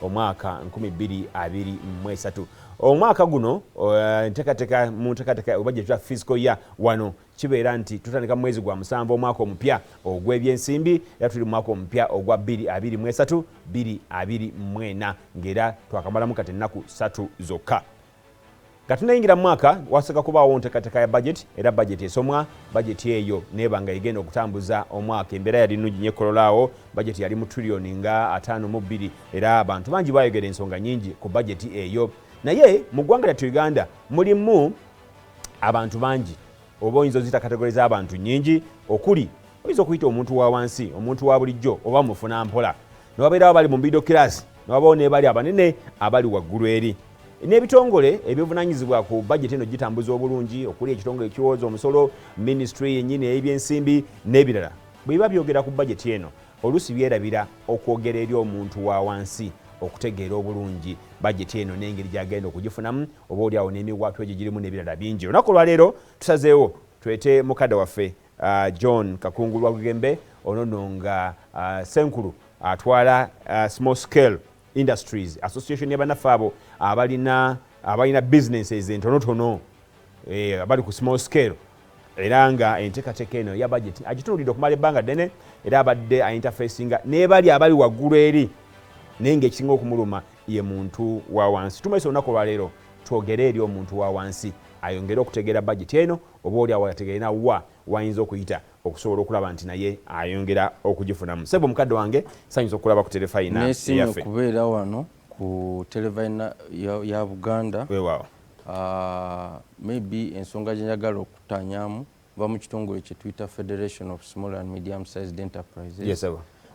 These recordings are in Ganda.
omwaka 2023. Omwaka guno ntekateka budget ya fiscal year wano kibeera nti tutandika mwezi gwa musanvu omwaka omupya ogw'ebyensimbi era tuli mu mwaka omupya ogwa 2023 2024 ngera twakamalamu kati ennaku 3 zokka. Katunayingira mu mwaka waseka kubaawo ntekateka ya budget era budget esomwa budget eyo nebanga igenda okutambuza omwaka embeera yali nnungi nnyo ekololaawo budget yali mu trillion nga 5.2 era abantu bangi bayogera ensonga nyingi ku budget eyo. Naye mu ggwanga lyattu Uganda mulimu abantu bangi oba oyinza ozita kategori z'abantu nyingi okuli oyinza okuyita omuntu wa wansi omuntu wa bulijjo oba mufuna mpola newabeerawo bali mu middle class newabawo nebali abanene abali waggulu eri. N'ebitongole ebivunaanyizibwa ku budget eno gitambuza obulungi okuli ekitongole ekiwooza omusolo ministry yennyini ey'ebyensimbi n'ebirala bwe biba byogera ku budget eno oluusi byerabira okwogera eri omuntu wa wansi okutegeera obulungi budget eno n'engeri gy'agenda okugifunamu oba oliawo n'emiwaatwa egyo girimu n'ebirala bingi. Olunaku lwaleero tusazeewo twete mukadde waffe John Kakungulu Walugembe ono nga senkulu atwala Small Scale Industries Association y'abannaffe abo abalina businesses entonotono abali ku small scale era nga enteekateeka eno ya budget agitunuulidde okumala ebbanga ddene era abadde interfacinga n'ebali abali waggulu eri naye ng'ekisinga okumuluma ye muntu wa wansi. Tumwesa olunaku olwaleero twogere eri omuntu wa wansi ayongere okutegeera budget eno oba oliawo yategeerina wayinza okuyita okusobola okulaba nti naye ayongera okugifunamu. Sebo mukadde wange sanyuza okulaba ku telefayina yaffe kubeera wano ku telefayina ya Buganda. Weewaawo. Maybe ensonga gye njagala okutanyamu va mu kitongole kye tuyita Federation of Small and Medium Sized Enterprises. Yes, sir.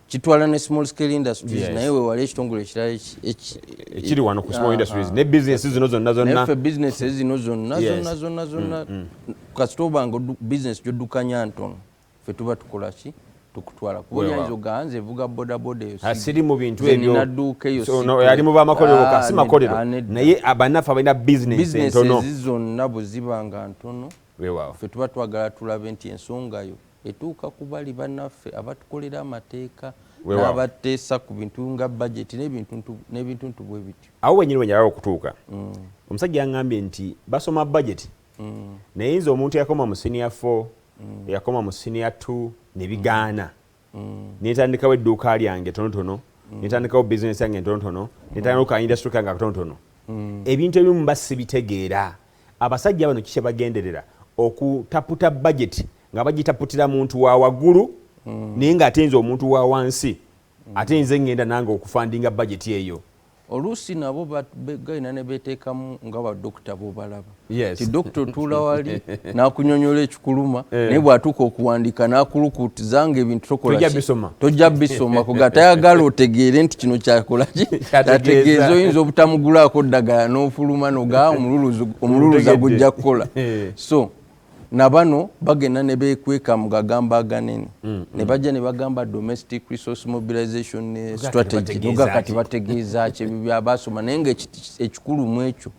Kitwala ne Small Scale Industries. Yes. Naye weewala ekitongole ekirala ekiri wano ku Small Industries ne business zino zonna neffe business zino zonna kasita obanga business gy'oddukanya ntono ffe tuba tukola ki tukutwala kuba oyinza oganze evuga bodaboda eyo asiri mu bintu ebyo nadduuka eyo yali mu bamakolero kasi makolero naye abannaffe abalina business entono zonna bwe zibanga ntono weewaawo ffe tuba twagala tulabe nti ensonga yo etuuka ku bali bannaffe abatukolera amateeka n'abateesa ku bintu nga budget n'ebintu bwe bityo. Awo wenyini wenyalala okutuuka omusajja yaŋŋambye nti basoma budget naye nze omuntu yakoma mu senior 4 yakoma mu senior 2 ne bigaana netandikawo edduuka lyange tonotono netandikawo business yange entonotono netandikawo ka industry kange akatonotono ebintu ebimu basi bitegeera. Abasajja bano kikye bagenderera okutaputa budget nga bagitaputira muntu wa waggulu naye ng'ate nze omuntu wa wansi ate nze ngenda nange okufandinga budget eyo. Oluusi nabo galina ne beteekamu nga badokita b'obalaba. Yes. Ti dokita otuula wali n'akunyonyola ekikuluma naye bw'atuuka okuwandiika n'akulukuutiza nga ebintu tojja bisoma kuga tayagala otegeere nti kino kyakola ki kyategeeza oyinza obutamugulaako ddagala n'ofuluma nogaa omululuza gujja kukola. So nabano bagenda ne beekweka mu gagamba aganene ne bajja ne bagamba domestic resource mobilization strategy noga kati bategeeza ki ebyo basoma naye nga ekikulu mu ekyo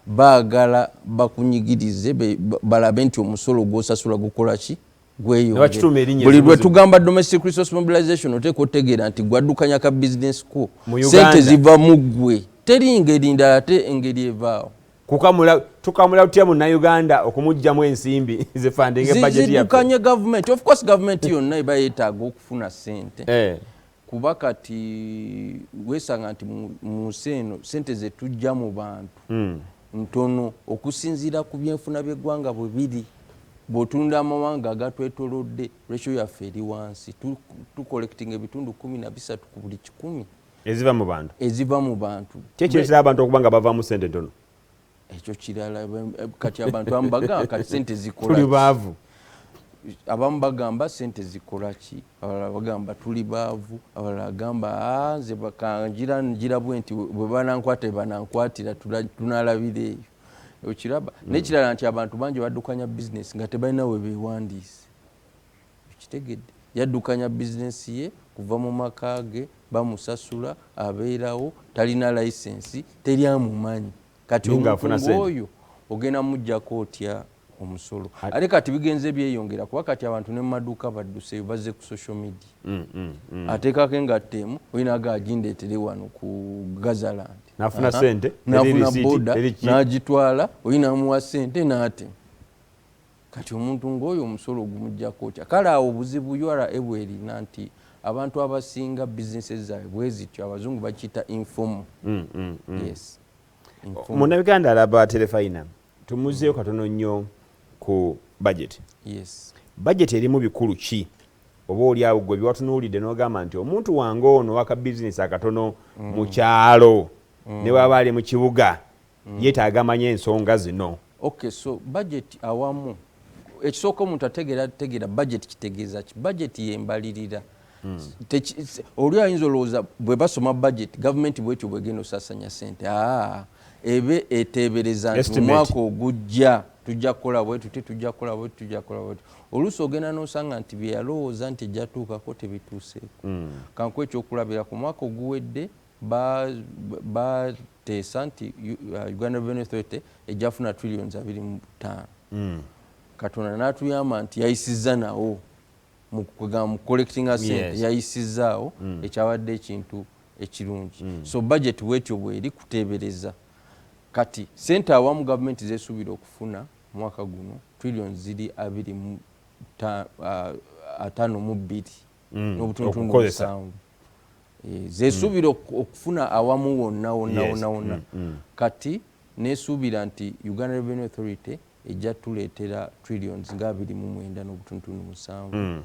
baagala bakunyigirize balabe nti omusolo gw'osasula gukola ki gweyongera. Buli lwe tugamba domestic resource mobilization oteeka otegeera nti gwaddukanya ka business ko sente ziva mu ggwe teri ngeri ndala ate engeri evaawo tukamula tutya mu Uganda okumugjamu ensimbi zifandinga budget yaffe zidukanye government. Of course government yonna eba yeetaaga okufuna sente kuba kati weesanga nti mu seeno sente ze tujja mu bantu ntono okusinziira ku byenfuna by'eggwanga bwe biri. Bw'otunda amawanga agatwetolodde ratio yaffe eri wansi tucollecting ebitundu 13 ku buli 100 eziva mu bantu kyekireta abantu okuba nga bavaamu sente ntono. Ekyo kirala kati abantu abamu bagamba kati sente zikola tuli baavu abamu bagamba sente zikola ki abalala bagamba tuli baavu abalala bagamba nze bakangira bwe nti bwe banankwatira tunalabira eyo okiraba n'ekirala nti abantu bangi baddukanya business nga tebalina we beewandiise kitegedde yaddukanya business ye kuva mu maka ge bamusasula abeerawo talina license teryamumanyi kati omuntu oyo ogenda mujjako otya omusolo ate kati bigenze byeyongera kuba kati abantu ne maduuka badduse bazze ku social media ateekako engatta emu olina agagindeetere wano ku Gazaland nafuna sente nafuna boda n'agitwala olina amuwa sente n'atema kati omuntu ng'oyo omusolo ogumujjako otya kale awo obuzibu URA bwerina nti abantu abasinga bizinesi zaabwe bwe zityo abazungu bakiyita informal. Yes. Munnabuganda alaba Terefayina tumuzeeyo katono nnyo ku budget. Yes. Budget erimu bikulu ki oba oli awo gwe biwatunuulidde n'ogamba nti omuntu wange ono waka bizinesi akatono mu kyalo ne bw'aba ali mu kibuga yeetaaga amanye ensonga zino. Okay, so budget awamu ekisooka omuntu ategeera budget kitegeeza ki? Budget yembalirira. Oli ayinza olowooza bwe basoma budget gavumenti bwetyo bwegenda osasanya sente ebe eteebereza nti mu mwaka ogujja tujja kukola bwetu tujja kukola bwetu tujja kukola bwetu. Oluusi ogenda n'osanga nti bye yalowooza nti ejja tuukako tebituuseeko. Kankuwa ekyokulabira ku mwaka oguwedde bateesa nti Uganda Revenue Authority ejja funa trillions 25. Katonda n'atuyamba nti yayisizza nawo mu collecting sente yayisizzaawo ekyabadde ekintu ekirungi. So budget bwetyo bweri kuteebereza kati sente awamu gavumenti zeesuubira okufuna mwaka guno trillions ziri 2.52 n'obutundu 7 zeesuubira okufuna awamu wonna kati neesuubira nti Uganda Revenue Authority ejja tuleetera trillions nga 29 n'obutundu 7.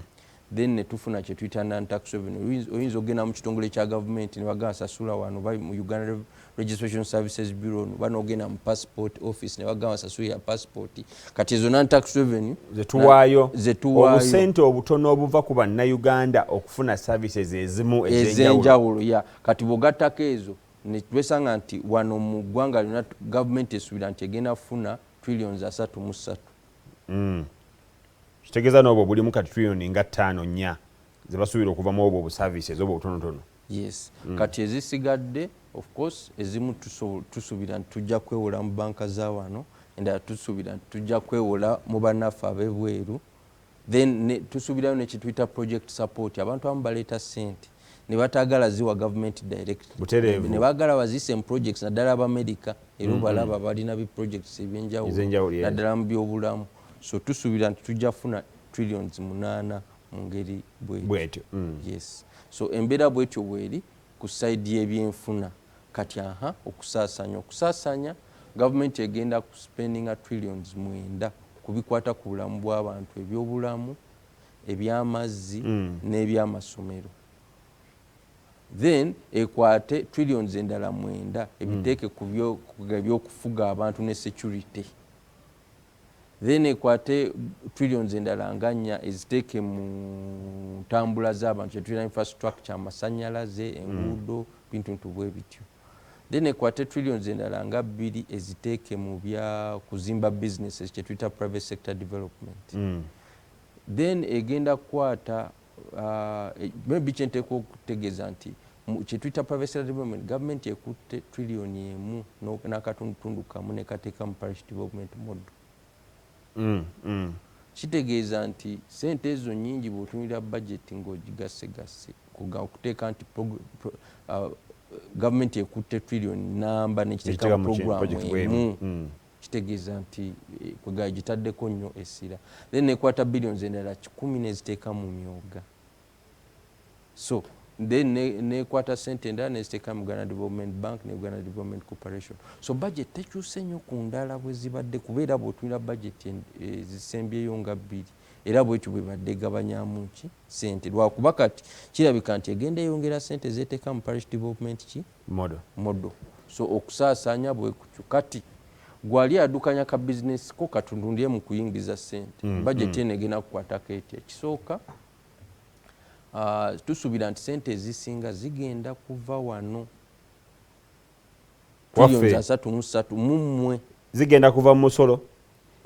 Then netufuna kye tuyita non-tax revenue. Oyinza ogenda mu kitongole kya gavumenti ne bagamba sasula wano mu Uganda Registration Services Bureau bano ogenda mu passport office ne bagamba sasula ya passport. Kati ezo non-tax revenue zetuwaayo obusente obutono obuva ku bannayuganda okufuna services ezimu ez'enjawulo. Ya kati bw'ogattako ezo ne twesanga nti wano mu ggwanga lyonna gavumenti esuubira nti egenda kufuna trillions 3.3. Kitegeeza n'obwo bulimu kati trillion nga 5-4 ze basuubira okuvamu obwo obuservices obwo butonotono. Yes. Kati ezisigadde of course ezimu tusuubira nti tujja kwewola mu banka za wano endala tusuubira nti tujja kwewola mu bannaffe ab'ebweru. Then tusuubirayo ne kituyita project support. Abantu abamu baleeta sente ne bataagala ziwa government direct. Ne baagala bazise mu projects naddala ab'Amerika era balaba balina bi projects ebyenjawulo naddala mu byobulamu. So tusuubira nti tujja kufuna trillions 8 mu ngeri bwetyo. Yes. So embeera bwetyo bweri ku side y'ebyenfuna kati okusaasanya gavumenti egenda ku spendinga trillions 9 kubikwata ku bulamu bw'abantu ebyobulamu eby'amazzi n'ebyamasomero. Then ekwate trillions endala 9 ebiteeke ku byokufuga abantu ne security. Then ekwate trillions endala nga 4 eziteeke mu ntambula z'abantu kyetuyita infrastructure amasanyalaze enguudo bintu bwe bityo. Then ekwate trillions endala nga 2 eziteeke mu bya kuzimba businesses kyetuyita private sector development. Then egenda kukwata maybe kyenteeka okutegeeza nti kyetuyita private sector development gavumenti ekutte trillion 1 n'akatundutundu kamu nekateeka mu parish development model. Kitegeeza nti sente ezo nnyingi bw'otunulira budget ng'ogigassegase okuteeka nti gavumenti ekutte trillion namba nekiteeka mu programu emu. Kitegeeza nti kwegala gitaddeko nnyo essira. Then nekwata billions endala 10 neziteeka mu myoga. So then nekwata sente endala neziteeka mu Uganda Development Bank ne Uganda Development Corporation. So budget tekyuse nnyo ku ndala bwe zibadde kubeera bw'otunira budget ezisembyeyo nga 2 era bwekyo bwe badde gabanyamu ki sente lwakuba kati kirabika nti egenda eyongera sente zeteeka mu parish development model. So okusaasanya bwe kutyo kati gwali adukanya ka business ko katundundye mu kuyingiza sente. Budget eno egenda kukwatako etya ekisooka tusuubira nti sente ezisinga zigenda kuva wano trillions 3.3 mumwe zigenda kuva mu musolo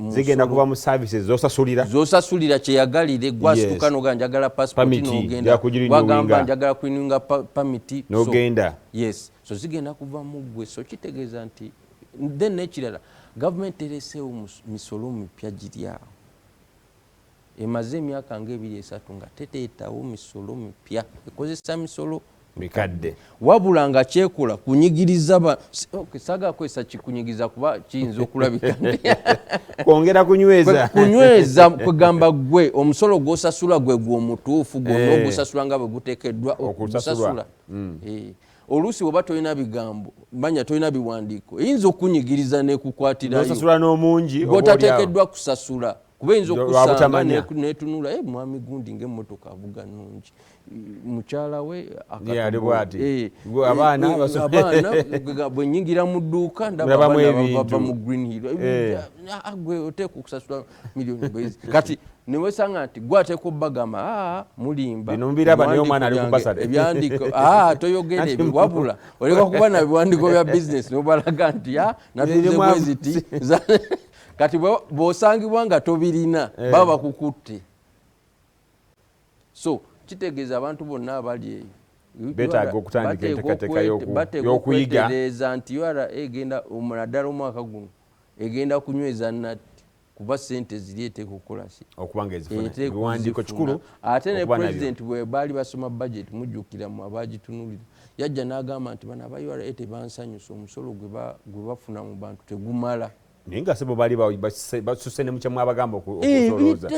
zigenda kuva mu services zosasulira kyeyagalire gwasituka n'ogamba njagala passport n'ogenda wagamba njagala kuinunga permit n'ogenda. Yes. So zigenda kuva mu ggwe. So kitegeeza nti then nekirala government ereseewo misolo mipya giri awo emaze emyaka nga 2-3 nga teteetawo misolo mipya ekozesa misolo mikadde wabula nga kyekola kunyigiriza saga kwesa kikunyigiriza kuba kiyinza okulabika kwongera kunyweza kugamba gwe omusolo gw'osasula gwe gw'omutuufu gwonna ogusasula nga bwe guteekeddwa okusasula oluusi bw'oba tolina bigambo manya tolina biwandiiko eyinza okunyigiriza n'ekukwatirayo osasula n'omungi gw'otateekeddwa kusasula kuba eyinza okusanga netunula mwami gundi ng'emmotoka avuga nnungi mukyala we abaana bwenyingira mu dduuka ndaba bava mu green hill gwe oteeka okusasula miliyoni bwezi kati newesanga nti gwateeka obbagamba mulimba ebyandiko toyogera ebyo wabula oleka kuba na biwandiiko bya bizinesi nobalaga nti nabweziti kati bw'osangibwa nga tobirina baba bakukutte so kitegeeza abantu bonna abali eyo betaaga okutandika enteekateeka y'okuyiga nti URA egenda naddala omwaka guno egenda kunyweza natti kuba sente ziri eteeka okukola ki okubanga ebiwandiiko kikulu ate ne pulezidenti bwe baali basoma budget mujjukira mu abaagitunulira yajja n'agamba nti bano aba URA tebansanyusa omusolo gwe bafuna mu bantu tegumala naye nga sebo baali basusse ne mukyamwe abagamba okusolooza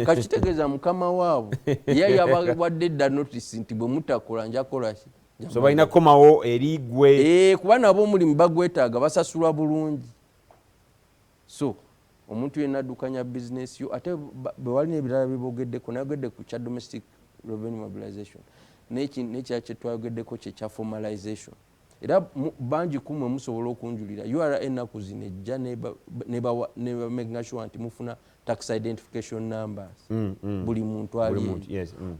kakitegeeza mukama waabwe ye yabawadde edda notisi nti bwe mutakola njakola ki so balina kukomawo eri gwe kuba nabo omulimu bagwetaaga basasulwa bulungi so omuntu yenna addukanya bizinesi yo ate bwe walina ebirala biboogeddeko nayogedde ku kya domestic revenue mobilization n'ekya kye twayogeddeko kye kya formalization era bangi kumwe musobola okunjulira URA ennaku zino ejja neba sure nti mufuna tax identification numbers buli muntu ali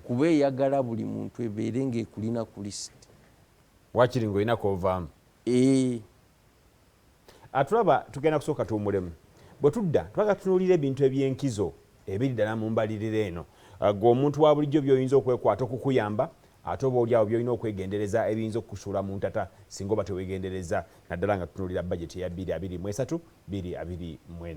kuba eyagala buli muntu ebeere ng'ekulina ku list wakiri ng'olina kovaamu atulaba tugenda kusooka tuwumulemu bwe tudda twaga tunuulira ebintu eby'enkizo ebiri ddala mu mbalirira eno gwe omuntu wa bulijjo by'oyinza okwekwata okukuyamba ate oba oli awo byolina okwegendereza ebiyinza okukusuula mu ntata singa oba teweegendereza naddala nga tutunuulira bajeti ya 2023-2024